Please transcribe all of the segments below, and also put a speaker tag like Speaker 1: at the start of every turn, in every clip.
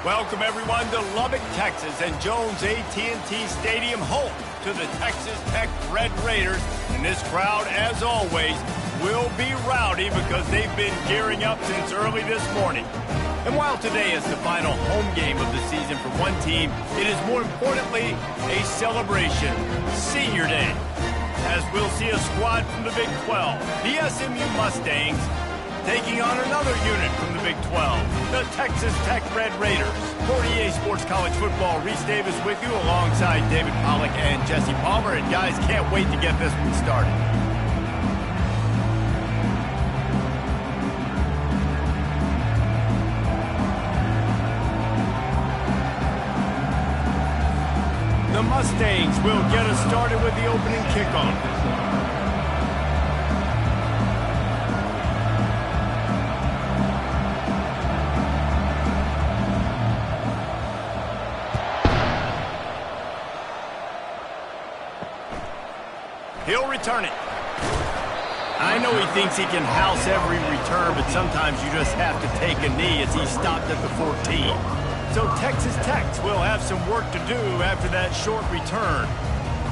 Speaker 1: Welcome everyone to Lubbock, Texas, and Jones AT&T Stadium, home to the Texas Tech Red Raiders. And this crowd, as always, will be rowdy because they've been gearing up since early this morning. And while today is the final home game of the season for one team, it is more importantly a celebration, Senior Day, as we'll see a squad from the Big 12, the SMU Mustangs, taking on another unit from the Big 12, the Texas Tech Red Raiders. For EA Sports College Football, Reese Davis with you alongside David Pollack and Jesse Palmer. And guys, can't wait to get this one started. The Mustangs will get us started with the opening kickoff. He'll return it. I know he thinks he can house every return, but sometimes you just have to take a knee as he stopped at the 14. So Texas Tech will have some work to do after that short return.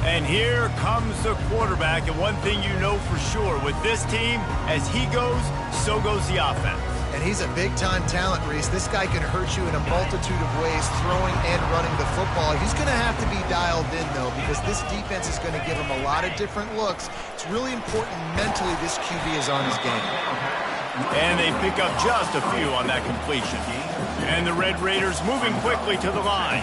Speaker 1: And here comes the quarterback, and one thing you know for sure, with this team, as he goes, so goes the offense.
Speaker 2: And he's a big-time talent, Reese. This guy can hurt you in a multitude of ways, throwing and running the football. He's going to have to be dialed in, though, because this defense is going to give him a lot of different looks. It's really important mentally this QB is on his game.
Speaker 1: And they pick up just a few on that completion. And the Red Raiders moving quickly to the line.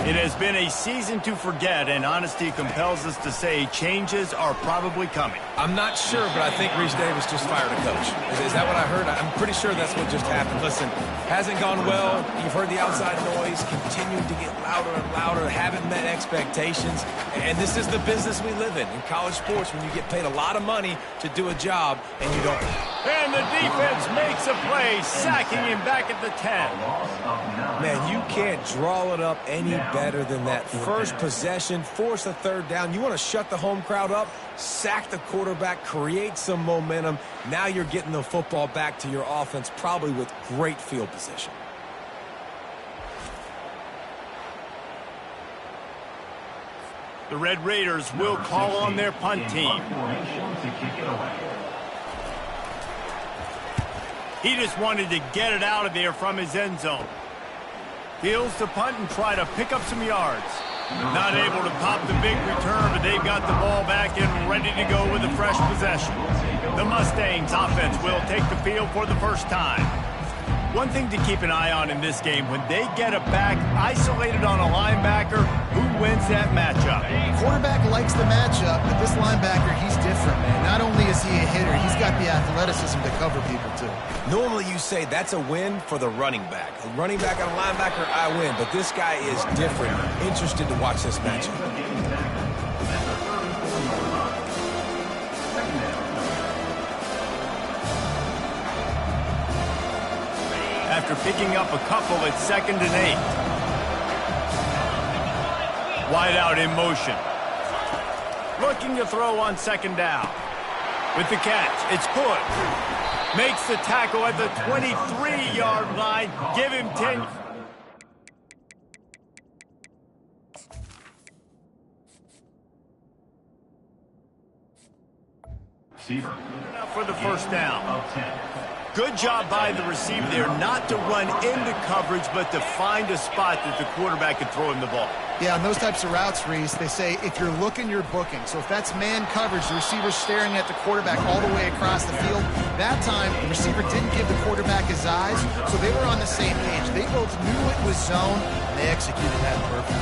Speaker 1: It has been a season to forget, and honesty compels us to say changes are probably coming.
Speaker 3: I'm not sure, but I think Reese Davis just fired a coach. Is that what I heard? I'm pretty sure that's what just happened. Listen, hasn't gone well. You've heard the outside noise, continued to get louder and louder, haven't met expectations. And this is the business we live in college sports, when you get paid a lot of money to do a job and you don't.
Speaker 1: And the defense makes a play, sacking him back at the 10.
Speaker 3: Man, you can't draw it up any better than that. First possession, force a third down. You want to shut the home crowd up, sack the quarterback, create some momentum. Now you're getting the football back to your offense, probably with great field position.
Speaker 1: The Red Raiders will call on their punt team. He just wanted to get it out of there from his end zone. Fields to punt and try to pick up some yards. Not able to pop the big return, but they've got the ball back and ready to go with a fresh possession. The Mustangs offense will take the field for the first time. One thing to keep an eye on in this game, when they get a back isolated on a linebacker, who wins that matchup?
Speaker 2: Quarterback likes the matchup, but this linebacker, he's different, man. Not only is he a hitter, he's got the athleticism to cover people, too.
Speaker 3: Normally you say that's a win for the running back. A running back on a linebacker, I win. But this guy is different. Interested to watch this matchup.
Speaker 1: After picking up a couple at 2nd and 8. Wide out in motion. Looking to throw on 2nd down. With the catch, it's good. Makes the tackle at the 23-yard line. Give him 10. For the first down. Good job by the receiver there not to run into coverage, but to find a spot that the quarterback could throw him the ball.
Speaker 2: Yeah, on those types of routes, Reese, they say if you're looking, you're booking. So if that's man coverage, the receiver's staring at the quarterback all the way across the field. That time, the receiver didn't give the quarterback his eyes, so they were on the same page. They both knew it was zone, and they executed that perfectly.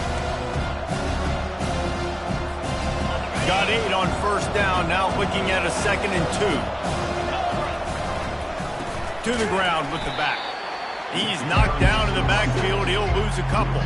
Speaker 1: Got 8 on first down, now looking at a 2nd and 2. To the ground with the back. He's knocked down in the backfield. He'll lose a couple.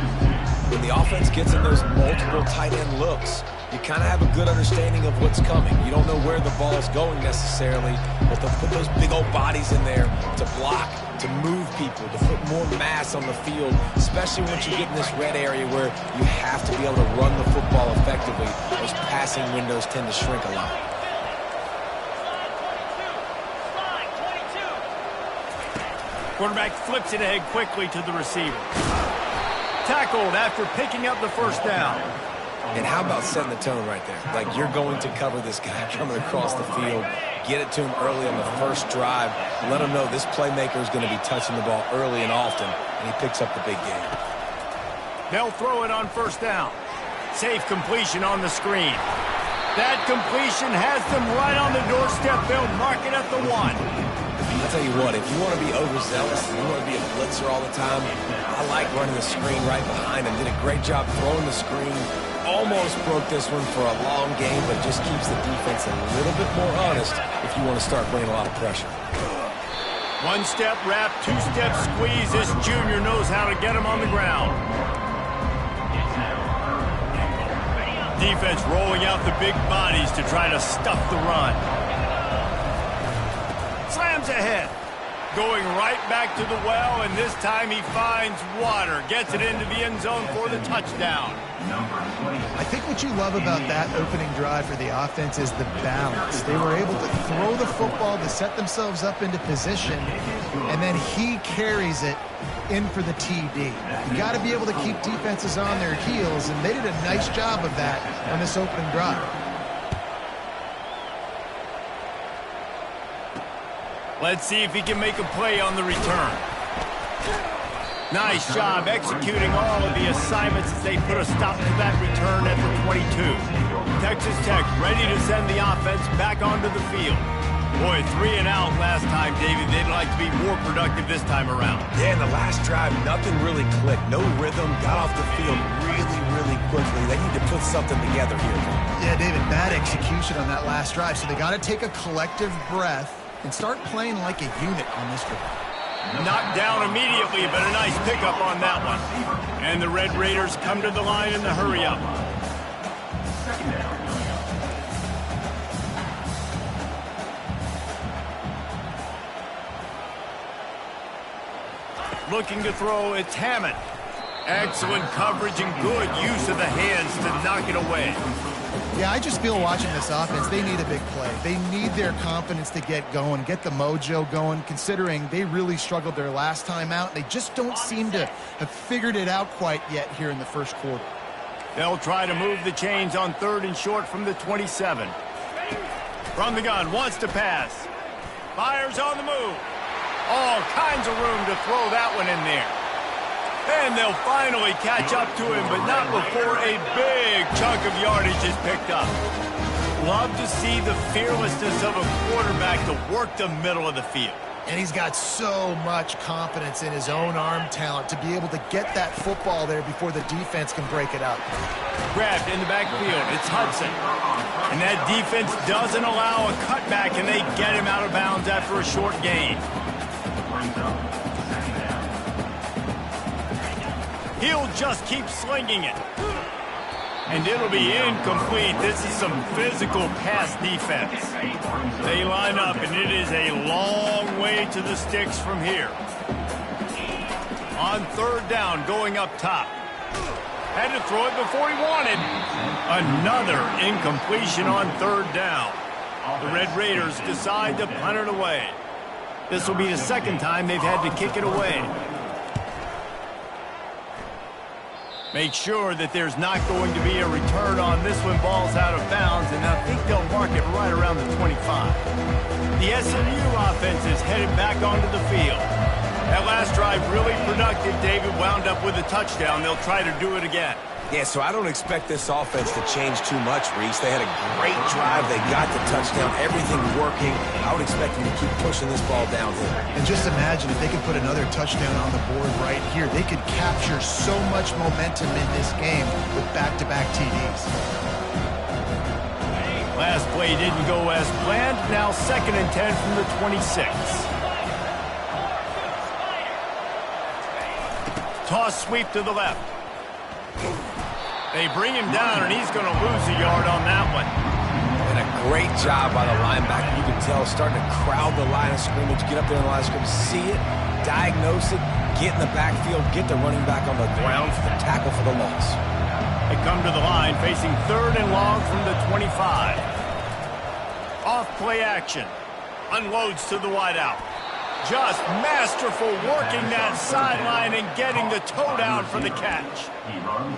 Speaker 3: When the offense gets in those multiple tight end looks, you kind of have a good understanding of what's coming. You don't know where the ball's going necessarily, but they'll put those big old bodies in there to block, to move people, to put more mass on the field, especially once you get in this red area where you have to be able to run the football effectively. Those passing windows tend to shrink a lot.
Speaker 1: Quarterback flips it ahead quickly to the receiver. Tackled after picking up the first down.
Speaker 3: And how about setting the tone right there? Like, you're going to cover this guy coming across the field. Get it to him early on the first drive. Let him know this playmaker is going to be touching the ball early and often, and he picks up the big game.
Speaker 1: They'll throw it on first down. Safe completion on the screen. That completion has them right on the doorstep. They'll mark it at the 1.
Speaker 3: I'll tell you what, if you want to be overzealous, you want to be a blitzer all the time, I like running the screen right behind him. Did a great job throwing the screen. Almost broke this one for a long game, but just keeps the defense a little bit more honest if you want to start bringing a lot of pressure.
Speaker 1: One-step wrap, two-step squeeze. This junior knows how to get him on the ground. Defense rolling out the big bodies to try to stuff the run. Slams ahead. Going right back to the well, and this time he finds water. Gets it into the end zone for the touchdown.
Speaker 2: I think what you love about that opening drive for the offense is the balance. They were able to throw the football to set themselves up into position, and then he carries it in for the TD. You got to be able to keep defenses on their heels, and they did a nice job of that on this opening drive.
Speaker 1: Let's see if he can make a play on the return. Nice job executing all of the assignments as they put a stop to that return at the 22. Texas Tech ready to send the offense back onto the field. Boy, 3 and out last time, David. They'd like to be more productive this time around.
Speaker 3: Yeah, in the last drive, nothing really clicked. No rhythm. Got off the field really quickly. They need to put something together here.
Speaker 2: Yeah, David, bad execution on that last drive. So they got to take a collective breath and start playing like a unit on this drive.
Speaker 1: Knocked down immediately, but a nice pickup on that one. And the Red Raiders come to the line in the hurry-up. Looking to throw, it's Hammond. Excellent coverage and good use of the hands to knock it away.
Speaker 2: Yeah, I just feel watching this offense, they need a big play. They need their confidence to get going, get the mojo going, considering they really struggled their last time out. They just don't seem to have figured it out quite yet here in the first quarter.
Speaker 1: They'll try to move the chains on 3rd and short from the 27. From the gun, wants to pass. Fires on the move. All kinds of room to throw that one in there. And they'll finally catch up to him, but not before a big chunk of yardage is picked up. Love to see the fearlessness of a quarterback to work the middle of the field.
Speaker 2: And he's got so much confidence in his own arm talent to be able to get that football there before the defense can break it up.
Speaker 1: Grabbed in the backfield, it's Hudson. And that defense doesn't allow a cutback, and they get him out of bounds after a short gain. He'll just keep slinging it. And it'll be incomplete. This is some physical pass defense. They line up, and it is a long way to the sticks from here. On 3rd down, going up top. Had to throw it before he wanted. Another incompletion on 3rd down. The Red Raiders decide to punt it away. This will be the 2nd time they've had to kick it away. Make sure that there's not going to be a return on this when ball's out of bounds, and I think they'll mark it right around the 25. The SMU offense is headed back onto the field. That last drive really productive. David wound up with a touchdown. They'll try to do it again.
Speaker 3: Yeah, so I don't expect this offense to change too much, Reese. They had a great drive. They got the touchdown. Everything working. I would expect them to keep pushing this ball downhill.
Speaker 2: And just imagine if they could put another touchdown on the board right here. They could capture so much momentum in this game with back-to-back TDs.
Speaker 1: Last play didn't go as planned. Now 2nd and 10 from the 26. Toss sweep to the left. They bring him down, and he's going to lose a yard on that one.
Speaker 3: And a great job by the linebacker. You can tell starting to crowd the line of scrimmage, get up there in the line of scrimmage, see it, diagnose it, get in the backfield, get the running back on the ground for the tackle for the loss.
Speaker 1: They come to the line facing 3rd and long from the 25. Off play action. Unloads to the wideout. Just masterful working that sideline and getting the toe down for the catch.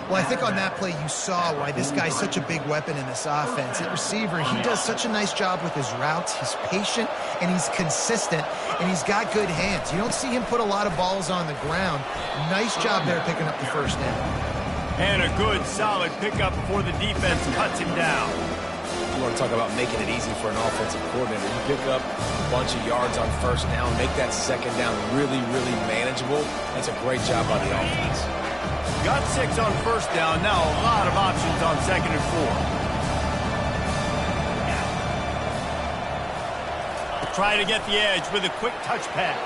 Speaker 2: Well, I think on that play you saw why this guy's such a big weapon in this offense. At receiver, he does such a nice job with his routes. He's patient, and he's consistent, and he's got good hands. You don't see him put a lot of balls on the ground. Nice job there picking up the first down.
Speaker 1: And a good, solid pickup before the defense cuts him down.
Speaker 3: You want to talk about making it easy for an offensive coordinator. You pick up a bunch of yards on first down, make that second down really, really manageable. That's a great job by the offense.
Speaker 1: Got 6 on first down. Now a lot of options on 2nd and 4. Try to get the edge with a quick touch pass.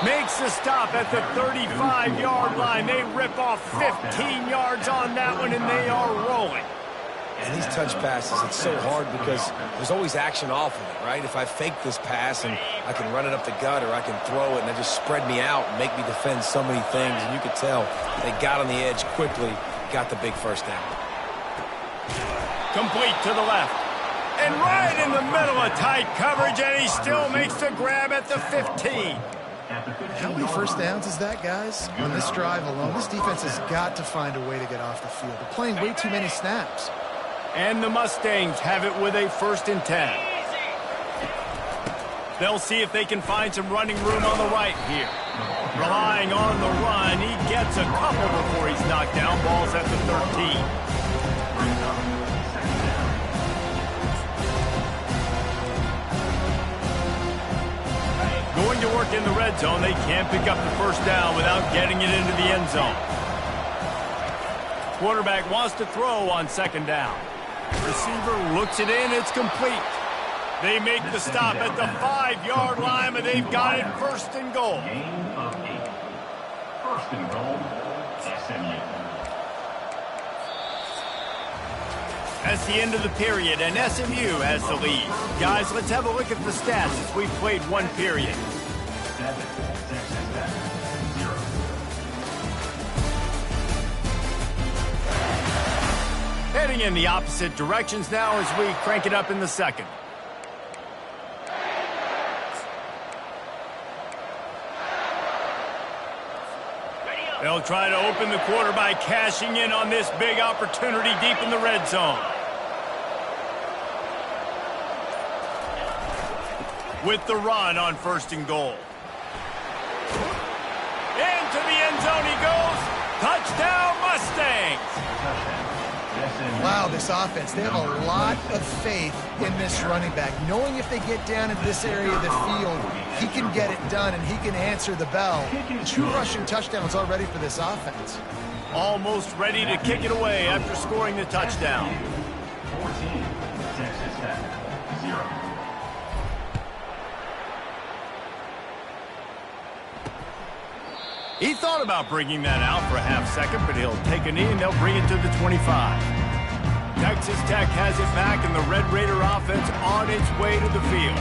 Speaker 1: Makes the stop at the 35-yard line. They rip off 15 yards on that one, and they are rolling.
Speaker 3: And these touch passes, it's so hard because there's always action off of it, right? If I fake this pass and I can run it up the gut or I can throw it and they just spread me out and make me defend so many things, and you could tell they got on the edge quickly, got the big first down.
Speaker 1: Complete to the left. And right in the middle of tight coverage, and he still makes the grab at the 15.
Speaker 2: How many first downs is that, guys? On this drive alone, this defense has got to find a way to get off the field. They're playing way too many snaps.
Speaker 1: And the Mustangs have it with a 1st and 10. They'll see if they can find some running room on the right here. Relying on the run, he gets a couple before he's knocked down. Ball's at the 13. Going to work in the red zone. They can't pick up the first down without getting it into the end zone. Quarterback wants to throw on 2nd down. Receiver looks it in. It's complete. They make the stop at the 5-yard line, but they've got it 1st and goal.
Speaker 4: First and goal, SMU.
Speaker 1: That's the end of the period, and SMU has the lead. Guys, let's have a look at the stats as we've played one period.
Speaker 4: 7, Texas Tech, 0.
Speaker 1: Heading in the opposite directions now as we crank it up in the 2nd. They'll try to open the quarter by cashing in on this big opportunity deep in the red zone. With the run on 1st and goal. Into the end zone he goes. Touchdown, Mustangs!
Speaker 2: Wow, this offense, they have a lot of faith in this running back. Knowing if they get down in this area of the field, he can get it done and he can answer the bell. 2 rushing touchdowns already for this offense.
Speaker 1: Almost ready to kick it away after scoring the touchdown.
Speaker 4: 14, Texas Tech, 0.
Speaker 1: He thought about bringing that out for a half second, but he'll take a knee and they'll bring it to the 25. Texas Tech has it back, and the Red Raider offense on its way to the field.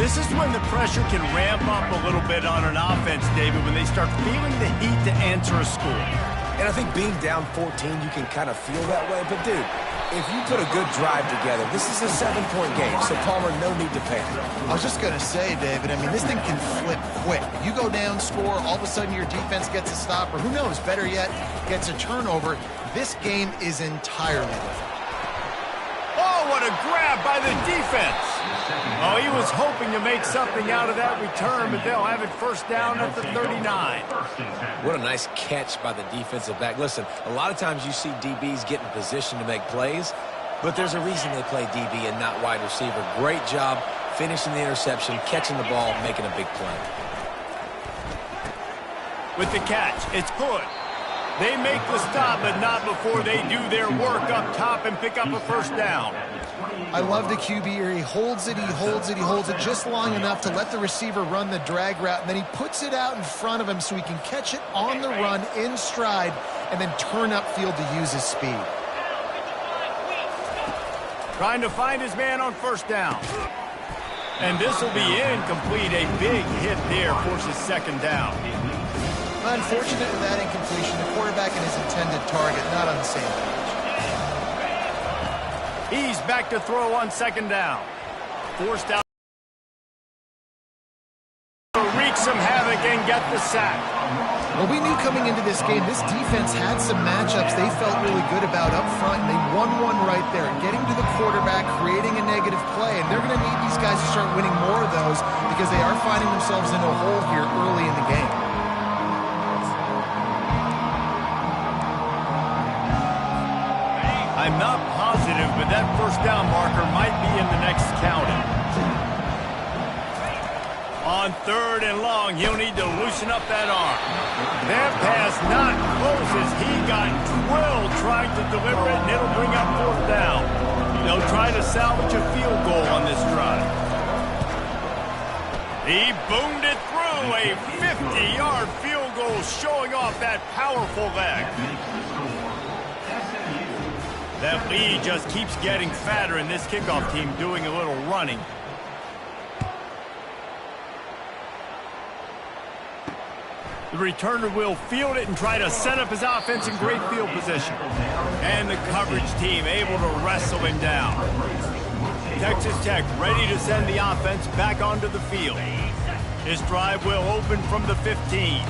Speaker 1: This is when the pressure can ramp up a little bit on an offense, David, when they start feeling the heat to answer a score.
Speaker 3: And I think being down 14, you can kind of feel that way. But, dude, if you put a good drive together, this is a 7-point game, so Palmer, no need to panic.
Speaker 2: I was just going to say, David, I mean, this thing can flip quick. You go down, score, all of a sudden your defense gets a stop, or who knows, better yet, gets a turnover. This game is entirely different.
Speaker 1: Oh, what a grab by the defense. Oh, he was hoping to make something out of that return, but they'll have it 1st down at the 39.
Speaker 3: What a nice catch by the defensive back. Listen, a lot of times you see DBs get in position to make plays, but there's a reason they play DB and not wide receiver. Great job finishing the interception, catching the ball, making a big play.
Speaker 1: With the catch, it's Hood. They make the stop, but not before they do their work up top and pick up a 1st down.
Speaker 2: I love the QB here. He holds it, he holds it, he holds it just long enough to let the receiver run the drag route, and then he puts it out in front of him so he can catch it on the run in stride and then turn upfield to use his speed.
Speaker 1: Trying to find his man on 1st down. And this will be incomplete. A big hit there forces 2nd down.
Speaker 2: Unfortunate with that incompletion, the quarterback and his intended target not on the same page.
Speaker 1: He's back to throw on 2nd down. Forced out. sack.
Speaker 2: Well, we knew coming into this game, this defense had some matchups they felt really good about up front, and they won one right there, getting to the quarterback, creating a negative play, and they're going to need these guys to start winning more of those because they are finding themselves in a hole here early in the game.
Speaker 1: I'm not positive, but that first down marker might be in the next counting. On 3rd and long, he'll need to loosen up that arm. That pass not close as he got drilled trying to deliver it, and it'll bring up 4th down. They'll try to salvage a field goal on this drive. He boomed it through, a 50-yard field goal showing off that powerful leg. That lead just keeps getting fatter, and this kickoff team doing a little running. The returner will field it and try to set up his offense in great field position. And the coverage team able to wrestle him down. Texas Tech ready to send the offense back onto the field. This drive will open from the 15.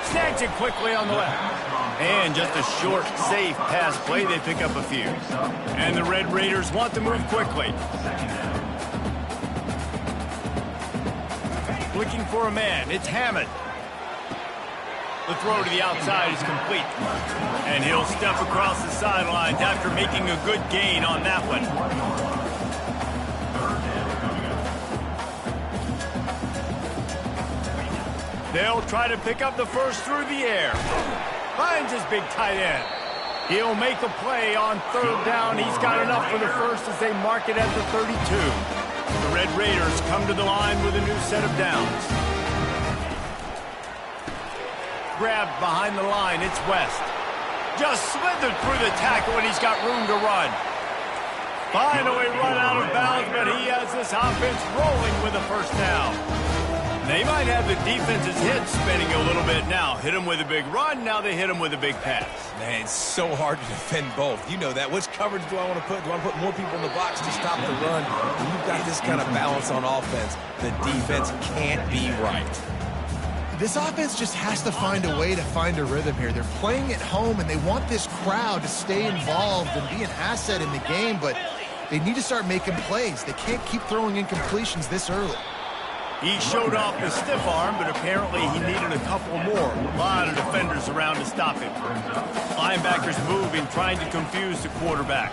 Speaker 1: Snags it quickly on the left. And just a short, safe pass play. They pick up a few. And the Red Raiders want to move quickly. Looking for a man. It's Hammond. The throw to the outside is complete. And he'll step across the sidelines after making a good gain on that one. They'll try to pick up the first through the air. Finds his big tight end. He'll make a play on 3rd down. He's got enough for the first as they mark it at the 32. The Red Raiders come to the line with a new set of downs. Grabbed behind the line, it's West. Just slithered through the tackle and he's got room to run. Finally run out of bounds, but he has this offense rolling with a first down. They might have the defense's head spinning a little bit now. Hit him with a big run, now they hit him with a big pass.
Speaker 3: Man, it's so hard to defend both. You know that. Which coverage do I want to put? Do I put more people in the box to stop the run? When you've got this kind of balance on offense, the defense can't be right.
Speaker 2: This offense just has to find a way to find a rhythm here. They're playing at home, and they want this crowd to stay involved and be an asset in the game, but they need to start making plays. They can't keep throwing incompletions this early.
Speaker 1: He showed off the stiff arm, but apparently he needed a couple more. A lot of defenders around to stop him. Linebackers moving, trying to confuse the quarterback.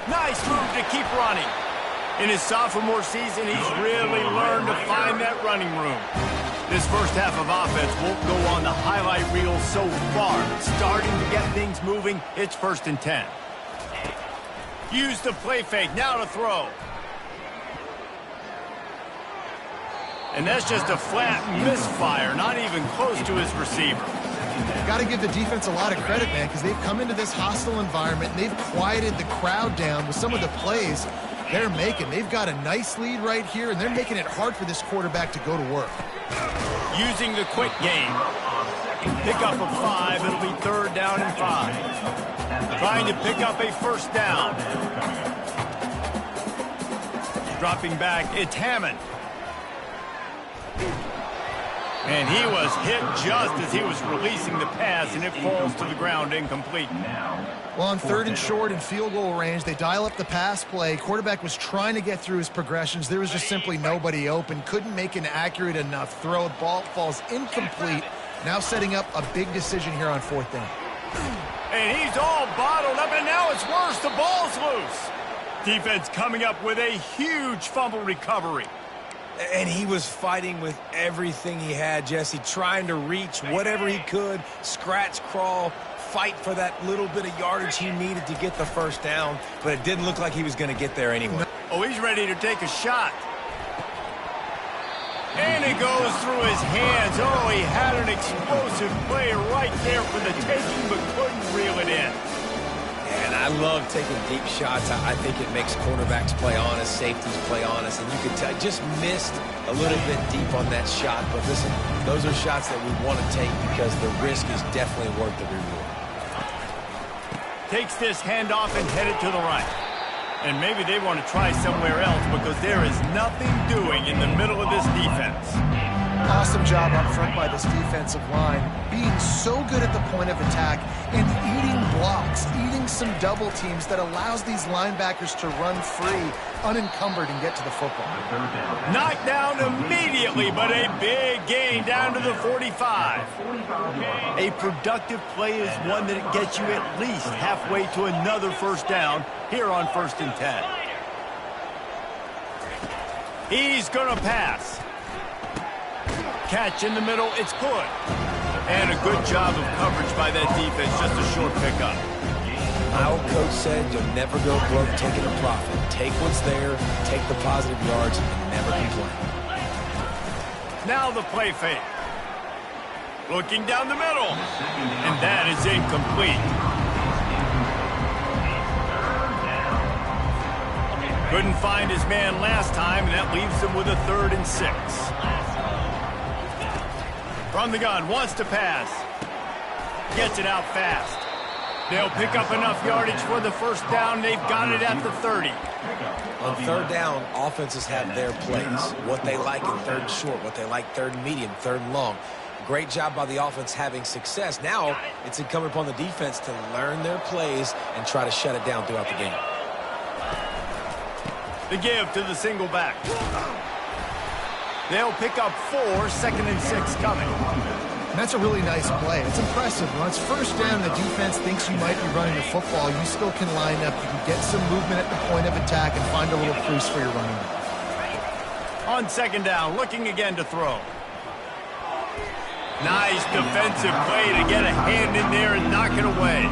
Speaker 1: Nice move to keep running. In his sophomore season, he's really learned to find that running room. This first half of offense won't go on the highlight reel so far, but starting to get things moving, it's 1st and 10. Use the play fake, now to throw. And that's just a flat misfire, not even close to his receiver.
Speaker 2: Got to give the defense a lot of credit, man, because they've come into this hostile environment and they've quieted the crowd down with some of the plays they're making. They've got a nice lead right here, and they're making it hard for this quarterback to go to work.
Speaker 1: Using the quick game. Pick up a 5. It'll be 3rd down and 5. Trying to pick up a first down. Dropping back, it's Hammond. And he was hit just as he was releasing the pass, and it falls to the ground incomplete.
Speaker 2: Well, on 3rd and short and field goal range, they dial up the pass play. Quarterback was trying to get through his progressions. There was just simply nobody open. Couldn't make an accurate enough throw. The ball falls incomplete. Now setting up a big decision here on 4th down.
Speaker 1: And he's all bottled up, and now it's worse. The ball's loose. Defense coming up with a huge fumble recovery.
Speaker 3: And he was fighting with everything he had, Jesse, trying to reach whatever he could, scratch, crawl, fight for that little bit of yardage he needed to get the first down, but it didn't look like he was going to get there anyway.
Speaker 1: Oh, he's ready to take a shot. And it goes through his hands. Oh, he had an explosive play right there for the taking, but couldn't reel it in.
Speaker 3: And I love taking deep shots. I think it makes quarterbacks play honest, safeties play honest, and you could tell just missed a little bit deep on that shot. But listen, those are shots that we want to take because the risk is definitely worth the reward.
Speaker 1: Takes this handoff and headed to the right. And maybe they want to try somewhere else because there is nothing doing in the middle of this defense.
Speaker 2: Awesome job up front by this defensive line, being so good at the point of attack and eating blocks, eating some double teams that allows these linebackers to run free, unencumbered, and get to the football.
Speaker 1: Knocked down immediately, but a big gain down to the 45. A productive play is one that gets you at least halfway to another first down here on 1st and 10. He's going to pass. Catch in the middle, it's good. And a good job of coverage by that defense, just a short pickup.
Speaker 3: My old coach said you'll never go broke taking a profit. Take what's there, take the positive yards, and never complain.
Speaker 1: Now the play fake. Looking down the middle. And that is incomplete. Couldn't find his man last time, and that leaves him with a 3rd and 6. From the gun, wants to pass. Gets it out fast. They'll pick up enough yardage for the first down. They've got it at the 30.
Speaker 3: On 3rd down, offenses have their plays. What they like in 3rd and short, what they like 3rd and medium, 3rd and long. Great job by the offense having success. Now it's incumbent upon the defense to learn their plays and try to shut it down throughout the game.
Speaker 1: The give to the single back. They'll pick up 4, 2nd and 6 coming.
Speaker 2: And that's a really nice play. It's impressive. When it's first down, the defense thinks you might be running the football. You still can line up. You can get some movement at the point of attack and find a little crease for your running back.
Speaker 1: On 2nd down, looking again to throw. Nice defensive play to get a hand in there and knock it away.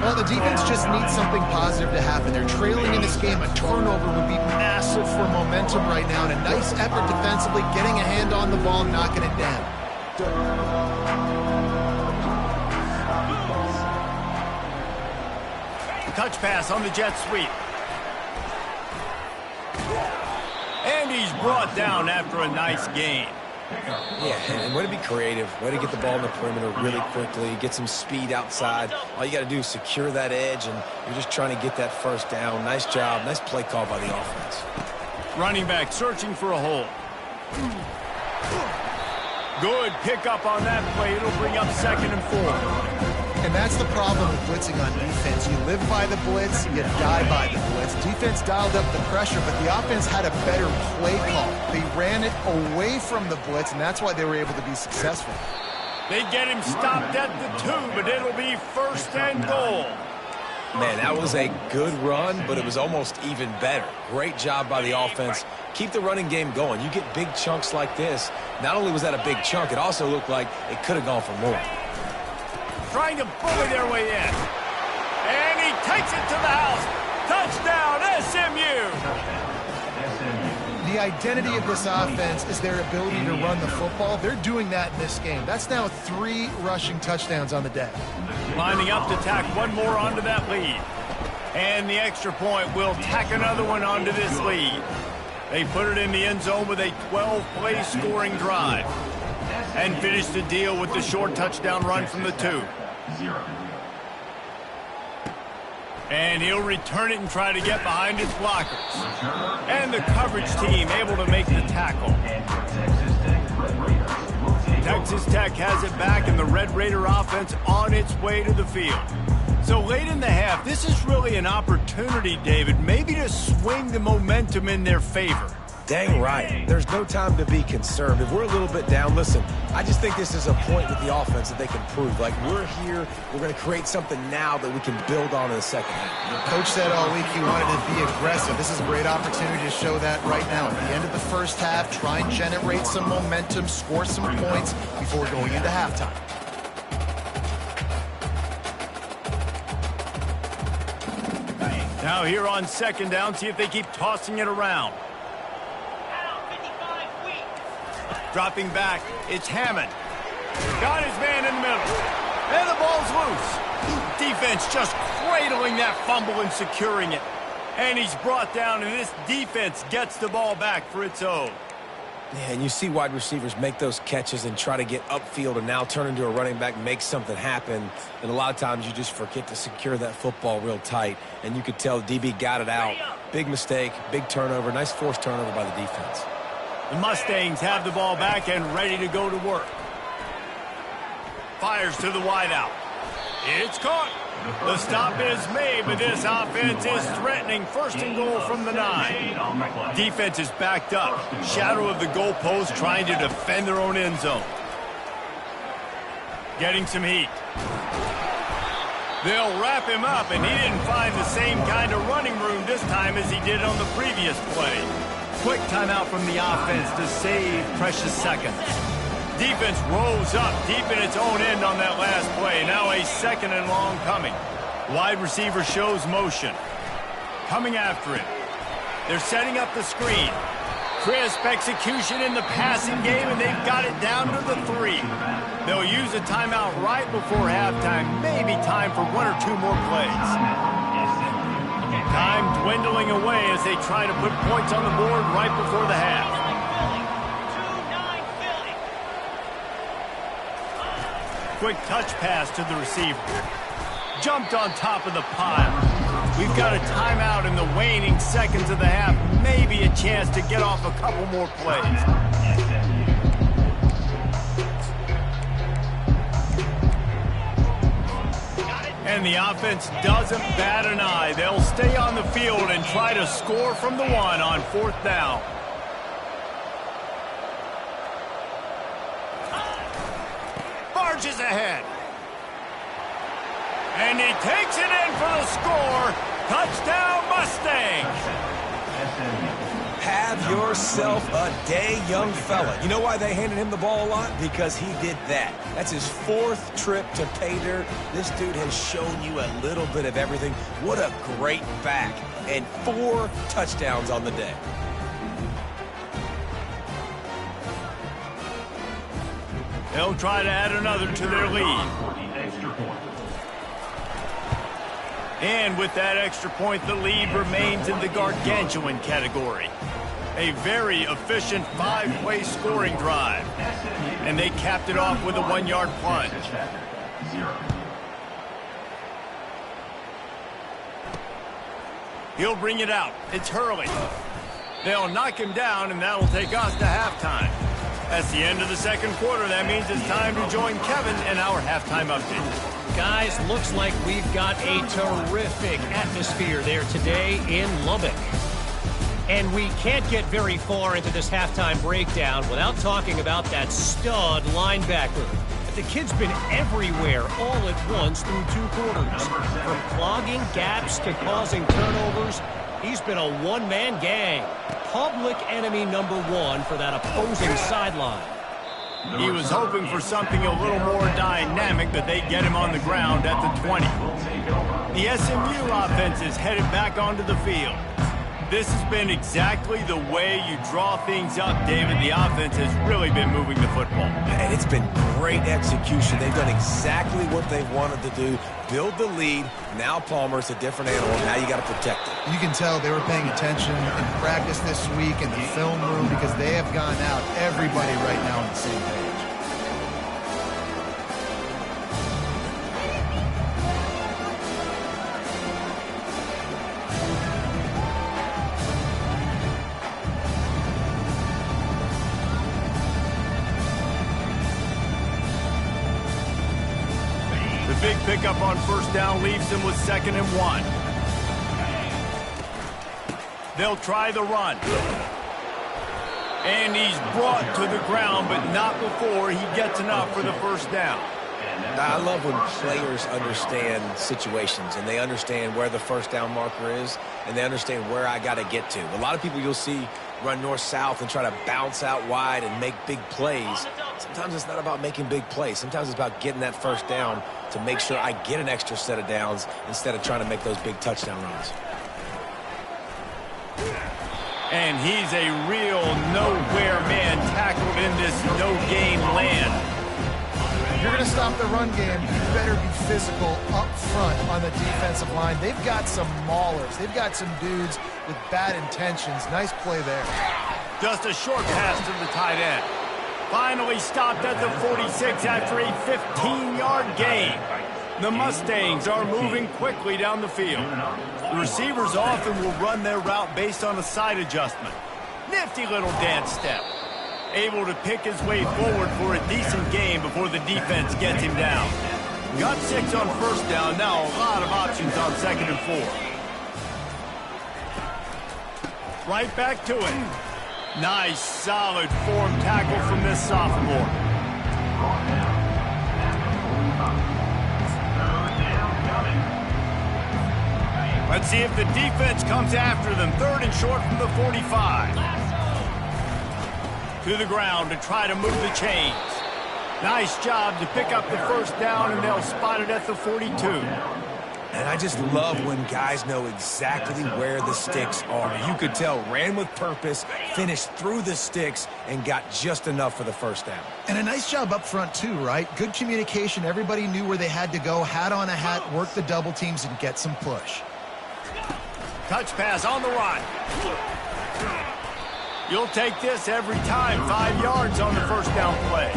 Speaker 2: Well, the defense just needs something positive to happen. They're trailing in this game. A turnover would be massive for momentum right now. And a nice effort defensively, getting a hand on the ball, knocking it down.
Speaker 1: Touch pass on the jet sweep. And he's brought down after a nice gain.
Speaker 3: Yeah, and way to be creative, way to get the ball in the perimeter really quickly, get some speed outside. All you got to do is secure that edge, and you're just trying to get that first down. Nice job, nice play call by the offense.
Speaker 1: Running back searching for a hole. Good pickup on that play. It'll bring up 2nd and 4.
Speaker 2: And that's the problem with blitzing on defense. You live by the blitz, you die by the blitz. Defense dialed up the pressure, but the offense had a better play call. They ran it away from the blitz, and that's why they were able to be successful.
Speaker 1: They get him stopped at the 2, but it'll be 1st and goal.
Speaker 3: Man, that was a good run, but it was almost even better. Great job by the offense. Keep the running game going. You get big chunks like this. Not only was that a big chunk, it also looked like it could have gone for more.
Speaker 1: Trying to bully their way in. And he takes it to the house. Touchdown, SMU!
Speaker 2: The identity of this offense is their ability to run the football. They're doing that in this game. That's now 3 rushing touchdowns on the day. Lining
Speaker 1: up to tack one more onto that lead. And the extra point will tack another one onto this lead. They put it in the end zone with a 12-play scoring drive. And finish the deal with the short touchdown run from the 2. And he'll return it and try to get behind his blockers. And the coverage team able to make the tackle. Texas Tech has it back, and the Red Raider offense on its way to the field. So late in the half, this is really an opportunity, David, maybe to swing the momentum in their favor.
Speaker 3: Dang right. There's no time to be concerned. If we're a little bit down, listen, I just think this is a point with the offense that they can prove. Like, we're here, we're going to create something now that we can build on in the second half.
Speaker 2: Coach said all week he wanted to be aggressive. This is a great opportunity to show that right now. At the end of the first half, try and generate some momentum, score some points before going into halftime.
Speaker 1: Now here on 2nd down, see if they keep tossing it around. Dropping back, it's Hammond. Got his man in the middle. And the ball's loose. Defense just cradling that fumble and securing it. And he's brought down, and this defense gets the ball back for its own.
Speaker 3: Yeah, and you see wide receivers make those catches and try to get upfield and now turn into a running back, make something happen. And a lot of times you just forget to secure that football real tight. And you could tell DB got it out. Big mistake, big turnover, nice forced turnover by the defense.
Speaker 1: The Mustangs have the ball back and ready to go to work. Fires to the wideout. It's caught. The stop is made, but this offense is threatening. First and goal from the 9. Defense is backed up. Shadow of the goalpost trying to defend their own end zone. Getting some heat. They'll wrap him up, and he didn't find the same kind of running room this time as he did on the previous play. Quick timeout from the offense to save precious seconds. Defense rolls up deep in its own end on that last play. Now a 2nd and long coming. Wide receiver shows motion. Coming after it. They're setting up the screen. Crisp execution in the passing game, and they've got it down to the 3. They'll use a timeout right before halftime. Maybe time for 1 or 2 more plays. Time dwindling away as they try to put points on the board right before the half. Quick touch pass to the receiver. Jumped on top of the pile. We've got a timeout in the waning seconds of the half. Maybe a chance to get off a couple more plays. And the offense doesn't bat an eye. They'll stay on the field and try to score from the 1 on 4th down. Barges ahead. And he takes it in for the score. Touchdown, Mustangs.
Speaker 3: Have yourself a day, young fella. You know why they handed him the ball a lot? Because he did that. That's his 4th trip to pay dirt. This dude has shown you a little bit of everything. What a great back. And 4 touchdowns on the day.
Speaker 1: They'll try to add another to their lead. And with that extra point, the lead remains in the gargantuan category. A very efficient 5-play scoring drive. And they capped it off with a 1-yard plunge. He'll bring it out. It's Hurley. They'll knock him down, and that'll take us to halftime. That's the end of the 2nd quarter. That means it's time to join Kevin in our halftime update.
Speaker 5: Guys, looks like we've got a terrific atmosphere there today in Lubbock. And we can't get very far into this halftime breakdown without talking about that stud linebacker. The kid's been everywhere all at once through 2 quarters. From clogging gaps to causing turnovers, he's been a one-man gang. Public enemy number 1 for that opposing sideline.
Speaker 1: He was hoping for something a little more dynamic, but they get him on the ground at the 20. The SMU offense is headed back onto the field. This has been exactly the way you draw things up, David. The offense has really been moving the football.
Speaker 3: And it's been great execution. They've done exactly what they wanted to do. Build the lead. Now Palmer's a different animal. Now you got to protect it.
Speaker 2: You can tell they were paying attention in practice this week in the film room because they have gone out, everybody right now on the same page.
Speaker 1: Big pickup on 1st down leaves them with 2nd and 1. They'll try the run. And he's brought to the ground, but not before he gets enough for the 1st down.
Speaker 3: I love when players understand situations and they understand where the 1st down marker is and they understand where I got to get to. A lot of people you'll see run north-south and try to bounce out wide and make big plays. Sometimes it's not about making big plays. Sometimes it's about getting that 1st down to make sure I get an extra set of downs instead of trying to make those big touchdown runs.
Speaker 1: And he's a real nowhere man tackled in this no-gain land.
Speaker 2: If you're going to stop the run game, you better be physical up front on the defensive line. They've got some maulers. They've got some dudes with bad intentions. Nice play there.
Speaker 1: Just a short pass to the tight end. Finally stopped at the 46 after a 15-yard gain. The Mustangs are moving quickly down the field. The receivers often will run their route based on a side adjustment. Nifty little dance step. Able to pick his way forward for a decent gain before the defense gets him down. Got 6 on first down. Now a lot of options on 2nd and 4. Right back to it. Nice, solid form tackle from this sophomore. Let's see if the defense comes after them. 3rd and short from the 45. To the ground to try to move the chains. Nice job to pick up the first down, and they'll spot it at the 42.
Speaker 3: And I just love when guys know exactly where the sticks are. You could tell, ran with purpose, finished through the sticks, and got just enough for the first down.
Speaker 2: And a nice job up front, too, right? Good communication. Everybody knew where they had to go. Hat on a hat, work the double teams, and get some push.
Speaker 1: Touch pass on the run. You'll take this every time. 5 yards on the first down play.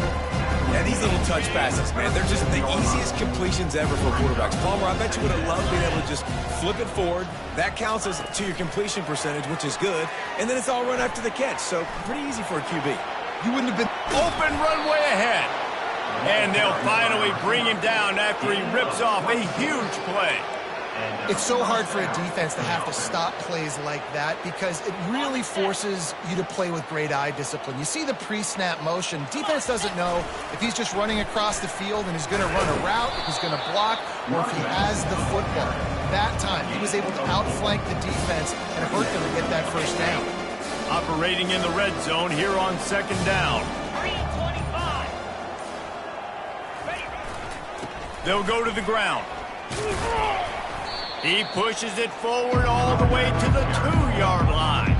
Speaker 3: Yeah, these little touch passes, man, they're just the easiest completions ever for quarterbacks. Palmer, I bet you would have loved being able to just flip it forward. That counts as to your completion percentage, which is good. And then it's all run after the catch, so pretty easy for a QB.
Speaker 2: You wouldn't have been
Speaker 1: open runway ahead. And they'll finally bring him down after he rips off a huge play.
Speaker 2: It's so hard for a defense to have to stop plays like that because it really forces you to play with great eye discipline. You see the pre-snap motion. Defense doesn't know if he's just running across the field and he's going to run a route, if he's going to block, or if he has the football. That time, he was able to outflank the defense and hurt them to get that first down.
Speaker 1: Operating in the red zone here on 2nd down. They'll go to the ground. He pushes it forward all the way to the 2-yard line.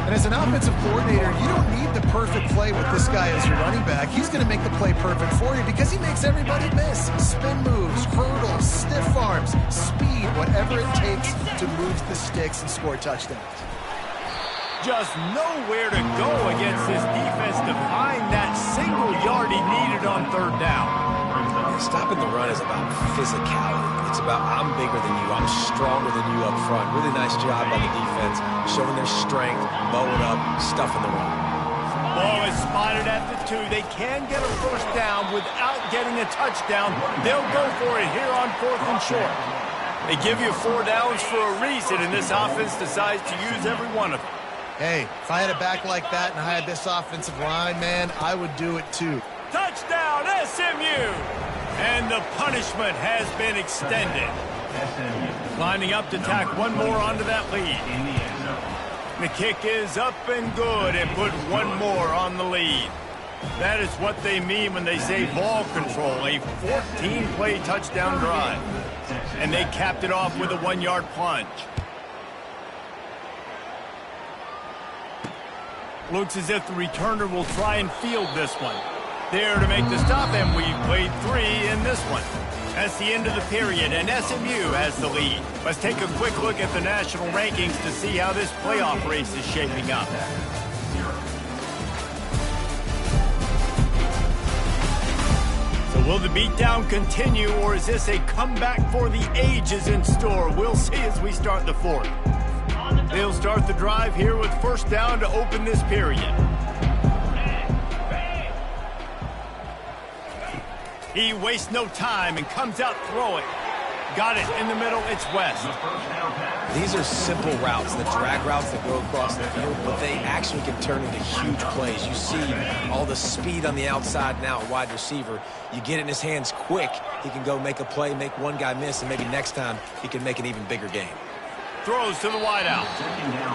Speaker 2: And as an offensive coordinator, you don't need the perfect play with this guy as your running back. He's going to make the play perfect for you because he makes everybody miss. Spin moves, hurdles, stiff arms, speed, whatever it takes to move the sticks and score touchdowns.
Speaker 1: Just nowhere to go against this defense to find that single yard he needed on 3rd down.
Speaker 3: Stopping the run is about physicality. It's about I'm bigger than you, I'm stronger than you up front. Really nice job by the defense, showing their strength, bowing up, stuffing the run.
Speaker 1: Ball is spotted at the 2. They can get a first down without getting a touchdown. They'll go for it here on 4th and short. They give you 4 downs for a reason, and this offense decides to use every one of them.
Speaker 2: Hey, if I had a back like that and I had this offensive line, man, I would do it too.
Speaker 1: Touchdown, SMU! And the punishment has been extended. Lining up to tack one more onto that lead. The kick is up and good and put one more on the lead. That is what they mean when they say ball control, a 14-play touchdown drive. And they capped it off with a 1-yard plunge. Looks as if the returner will try and field this one. There to make the stop, and we've played 3 in this one. That's the end of the period, and SMU has the lead. Let's take a quick look at the national rankings to see how this playoff race is shaping up. So will the beatdown continue, or is this a comeback for the ages in store? We'll see as we start the 4th. They'll start the drive here with first down to open this period. He wastes no time and comes out throwing. Got it in the middle, it's West.
Speaker 3: These are simple routes, the drag routes that go across the field, but they actually can turn into huge plays. You see all the speed on the outside now at wide receiver. You get it in his hands quick, he can go make a play, make one guy miss, and maybe next time he can make an even bigger game.
Speaker 1: Throws to the wideout.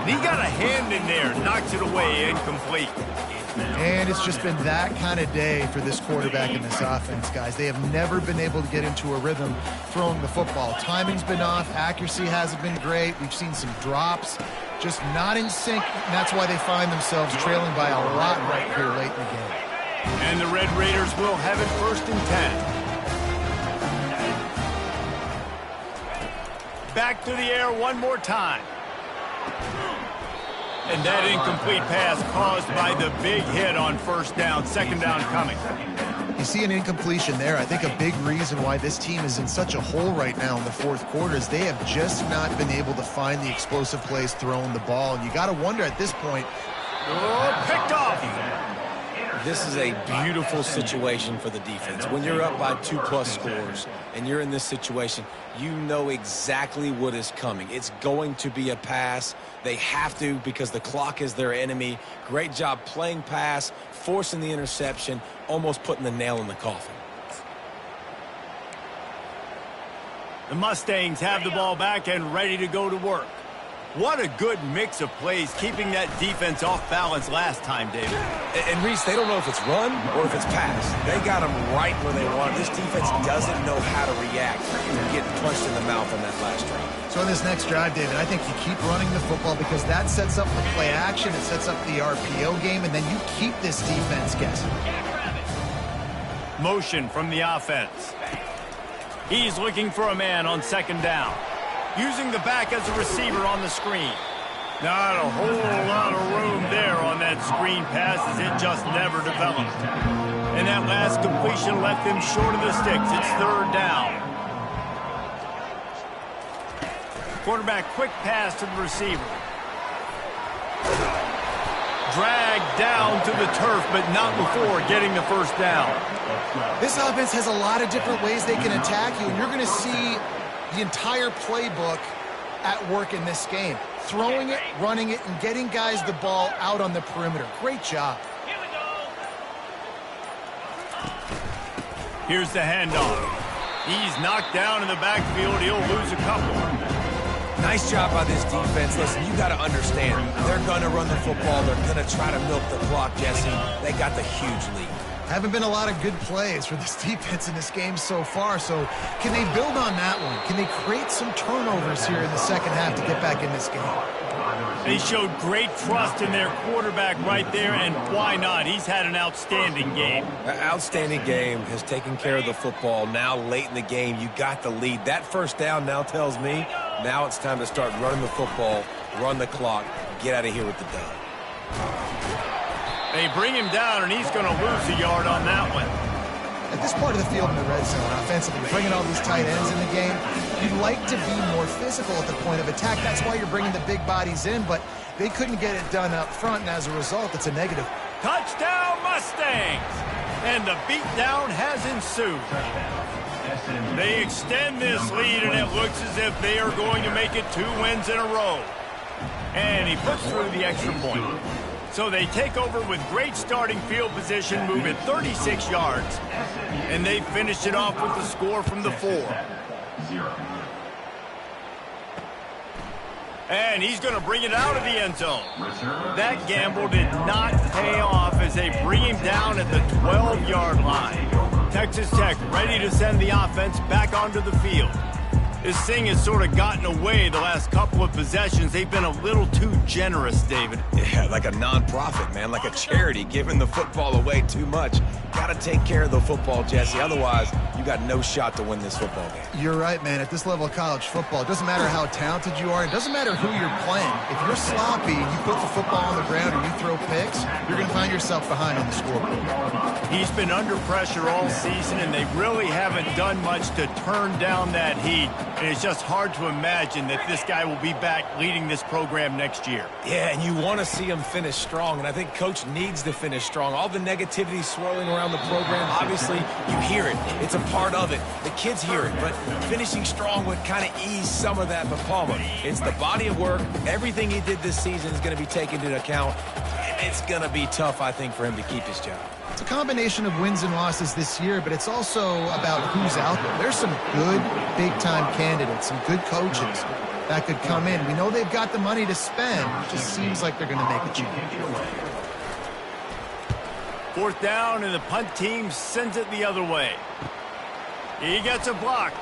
Speaker 1: He got a hand in there, knocks it away, incomplete.
Speaker 2: And it's just been that kind of day for this quarterback and this offense, guys. They have never been able to get into a rhythm throwing the football. Timing's been off. Accuracy hasn't been great. We've seen some drops, just not in sync. And that's why they find themselves trailing by a lot right here late in the game.
Speaker 1: And the Red Raiders will have it 1st and 10. Back to the air one more time. And that incomplete pass caused by the big hit on first down, second down coming.
Speaker 2: You see an incompletion there. I think a big reason why this team is in such a hole right now in the fourth quarter is they have just not been able to find the explosive plays throwing the ball. And you got to wonder at this point.
Speaker 1: Oh, picked off.
Speaker 3: This is a beautiful situation for the defense. When you're up by 2+ scores and you're in this situation, you know exactly what is coming. It's going to be a pass. They have to because the clock is their enemy. Great job playing pass, forcing the interception, almost putting the nail in the coffin.
Speaker 1: The Mustangs have the ball back and ready to go to work. What a good mix of plays, keeping that defense off balance last time, David.
Speaker 3: And Reese, they don't know if it's run or if it's pass. They got them right where they want them. This defense doesn't know how to react to get punched in the mouth on that last drive.
Speaker 2: So in this next drive, David, I think you keep running the football because that sets up the play action, it sets up the RPO game, and then you keep this defense guessing.
Speaker 1: Motion from the offense. He's looking for a man on second down. Using the back as a receiver on the screen. Not a whole lot of room there on that screen pass as it just never developed. And that last completion left him short of the sticks. It's third down. Quarterback quick pass to the receiver. Dragged down to the turf, but not before getting the first down.
Speaker 2: This offense has a lot of different ways they can attack you, and you're going to see the entire playbook at work in this game. Throwing it, running it, and getting guys the ball out on the perimeter. Great job.
Speaker 1: Here's the handoff. He's knocked down in the backfield. He'll lose a couple.
Speaker 3: Nice job by this defense. Listen, you got to understand, they're going to run the football. They're going to try to milk the clock, Jesse. They got the huge lead.
Speaker 2: Haven't been a lot of good plays for this defense in this game so far, so can they build on that one? Can they create some turnovers here in the second half to get back in this game?
Speaker 1: They showed great trust in their quarterback right there, and why not? He's had an outstanding game.
Speaker 3: An outstanding game, has taken care of the football. Now late in the game, you got the lead. That first down now tells me now it's time to start running the football, run the clock, get out of here with the dub.
Speaker 1: They bring him down, and he's going to lose a yard on that one.
Speaker 2: At this part of the field in the red zone, offensively, bringing all these tight ends in the game, you'd like to be more physical at the point of attack. That's why you're bringing the big bodies in, but they couldn't get it done up front, and as a result, it's a negative.
Speaker 1: Touchdown, Mustangs! And the beatdown has ensued. They extend this lead, and it looks as if they are going to make it 2 wins in a row. And he puts through the extra point. So they take over with great starting field position, moving 36 yards. And they finished it off with the score from the 4. And he's going to bring it out of the end zone. That gamble did not pay off as they bring him down at the 12-yard line. Texas Tech ready to send the offense back onto the field. This thing has sort of gotten away the last couple of possessions. They've been a little too generous, David.
Speaker 3: Yeah, like a non-profit, man, like a charity, giving the football away too much. Got to take care of the football, Jesse. Otherwise, you got no shot to win this football game.
Speaker 2: You're right, man. At this level of college football, it doesn't matter how talented you are. It doesn't matter who you're playing. If you're sloppy and you put the football on the ground or you throw picks, you're going to find yourself behind on the scoreboard.
Speaker 1: He's been under pressure all season, and they really haven't done much to turn down that heat. And it's just hard to imagine that this guy will be back leading this program next year.
Speaker 3: Yeah, and you want to see him finish strong, and I think Coach needs to finish strong. All the negativity swirling around the program, obviously, you hear it. It's a part of it. The kids hear it, but finishing strong would kind of ease some of that for Palmer. It's the body of work. Everything he did this season is going to be taken into account, and it's going to be tough, I think, for him to keep his job.
Speaker 2: It's a combination of wins and losses this year, but it's also about who's out there. There's some good big-time candidates, some good coaches that could come in. We know they've got the money to spend. It just seems like they're going to make a change.
Speaker 1: 4th down, and the punt team sends it the other way. He gets a block.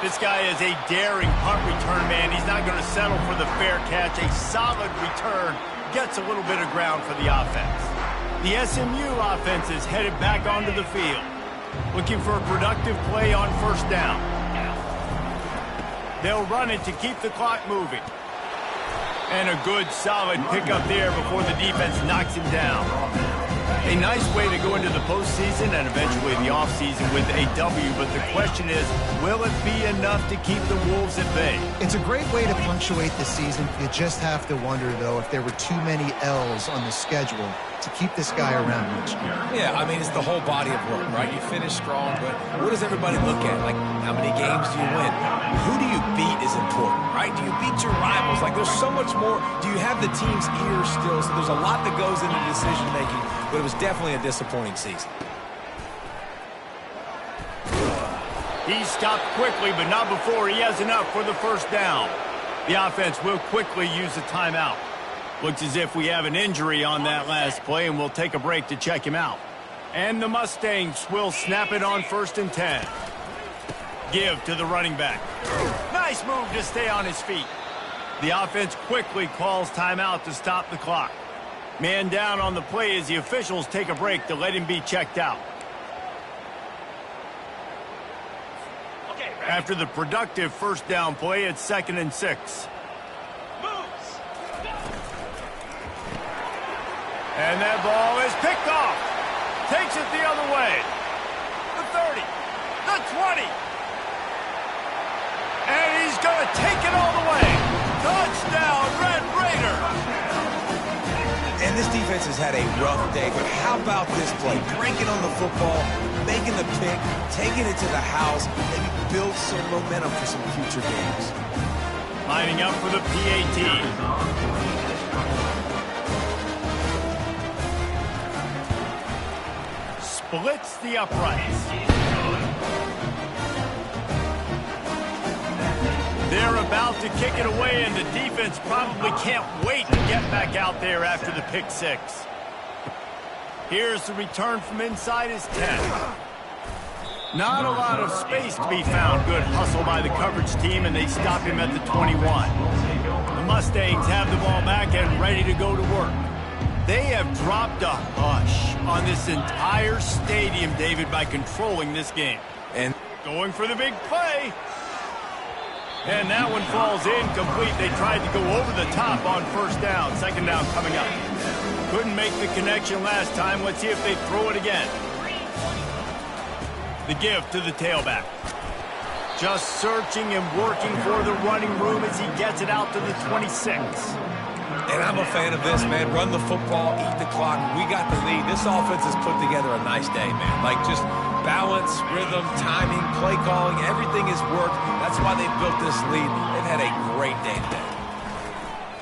Speaker 1: This guy is a daring punt return man. He's not going to settle for the fair catch. A solid return. Gets a little bit of ground for the offense. The SMU offense is headed back onto the field, looking for a productive play on 1st down. They'll run it to keep the clock moving. And a good, solid pickup there before the defense knocks him down. A nice way to go into the postseason and eventually the offseason with a W, but the question is, will it be enough to keep the Wolves at bay?
Speaker 2: It's a great way to punctuate the season. You just have to wonder, though, if there were too many L's on the schedule to keep this guy around next year.
Speaker 3: Yeah, I mean, it's the whole body of work, right? You finish strong, but what does everybody look at? Like, how many games do you win? Who do you beat is important, right? Do you beat your rivals? Like, there's so much more. Do you have the team's ear still? So there's a lot that goes into decision-making, but it was definitely a disappointing season.
Speaker 1: He stopped quickly, but not before he has enough for the first down. The offense will quickly use a timeout. Looks as if we have an injury on that last play, and we'll take a break to check him out. And the Mustangs will snap it on 1st and 10. Give to the running back. Nice move to stay on his feet. The offense quickly calls timeout to stop the clock. Man down on the play as the officials take a break to let him be checked out. After the productive first down play, it's 2nd and 6. And that ball is picked off. Takes it the other way. The 30. The 20. And he's going to take it all the way. Touchdown, Red Raider.
Speaker 3: And this defense has had a rough day, but how about this play? Breaking on the football, making the pick, taking it to the house, maybe build some momentum for some future games.
Speaker 1: Lining up for the PAT. Splits the uprights. They're about to kick it away, and the defense probably can't wait to get back out there after the pick six. Here's the return from inside his 10. Not a lot of space to be found. Good hustle by the coverage team, and they stop him at the 21. The Mustangs have the ball back and ready to go to work. They have dropped a hush on this entire stadium, David, by controlling this game. And going for the big play. And that one falls incomplete. They tried to go over the top on 1st down. 2nd down coming up. Couldn't make the connection last time. Let's see if they throw it again. The give to the tailback. Just searching and working for the running room as he gets it out to the 26.
Speaker 3: And I'm a fan of this, man. Run the football, eat the clock. We got the lead. This offense has put together a nice day, man. Like, just balance, rhythm, timing, play calling, everything has worked. That's why they built this lead. They've had a great day today.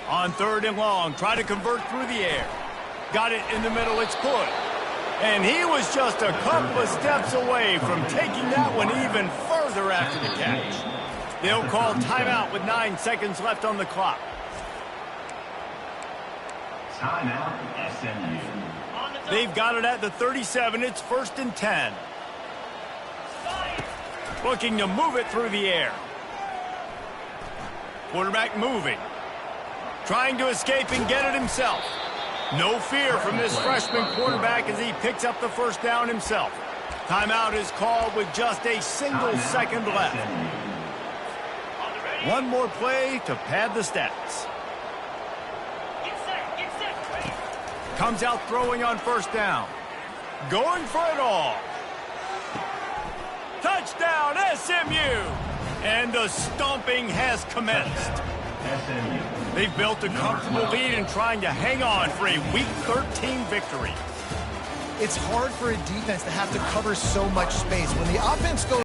Speaker 1: On 3rd and long, try to convert through the air. Got it in the middle, it's good. And he was just a couple of steps away from taking that one even further after the catch. They'll call timeout with 9 seconds left on the clock.
Speaker 4: Timeout, SMU.
Speaker 1: They've got it at the 37. It's 1st and 10. Looking to move it through the air. Quarterback moving. Trying to escape and get it himself. No fear from this freshman quarterback as he picks up the 1st down himself. Timeout is called with just a single second left. One more play to pad the stats. Comes out throwing on 1st down. Going for it all. Touchdown, SMU! And the stomping has commenced. They've built a comfortable lead and trying to hang on for a Week 13 victory.
Speaker 2: It's hard for a defense to have to cover so much space. When the offense goes